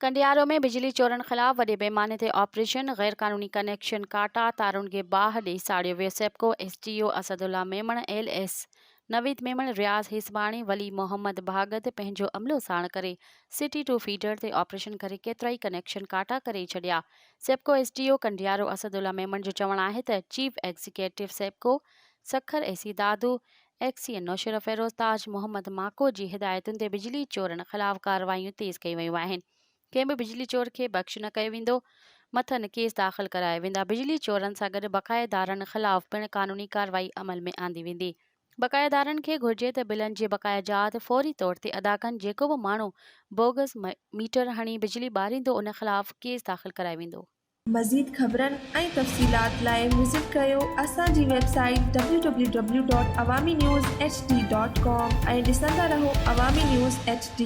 कंडियारो में बिजली चोरन खिलाफ वडे पैमाने ते ऑपरेशन। गैर कानूनी कनेक्शन काटा तारुन के बाह ॾेई साड़ियो वियो। सेप्को STO असदुल्ला मेमण, LS नवीद मेमण, रियाज़ हिसबाणी, वली मोहम्मद भागत पंहिंजो अमलो साण करे सिटी टू फीडर ते ऑपरेशन करे केतिराई कनेक्शन काटा करे छॾिया। सेप्को STO कंडियारो असदुल्ला मेमण जो चवणु आहे त चीफ एग्जीक्यूटिव सेप्को सखर ऐसी दादू एक्सीएन नौशर फेरोज़ ताज मोहम्मद माको जी हिदायतुनि ते बिजली चोरन खिलाफ कार्रवाइयूं तेज़ कयूं वयूं आहिनि। कंहिं बि बिजली चोर खे बख़्श न कयो वेंदो। मथनि केस दाख़िल कराया वेंदा। बिजली चोरनि सां गॾु बक़ायेदारनि खिलाफ पिणु कानूनी कार्रवाई अमल में आंदी वेंदी। बक़ायेदारनि खे घुर्जे त बिलनि जी बक़ाया जात फौरी तौर ते अदा कनि। जेको बि माण्हू बोगस मीटर हणी बिजली ॿारींदो उन खिलाफ केस दाख़िल करायो वेंदो। मज़ीद ख़बरनि ऐं तफ़सीलात लाइ विज़िट कयो असांजी वेबसाइट www.awamiNewsHD.com ऐं ॾिसंदा रहो अवामी न्यूज़ HD।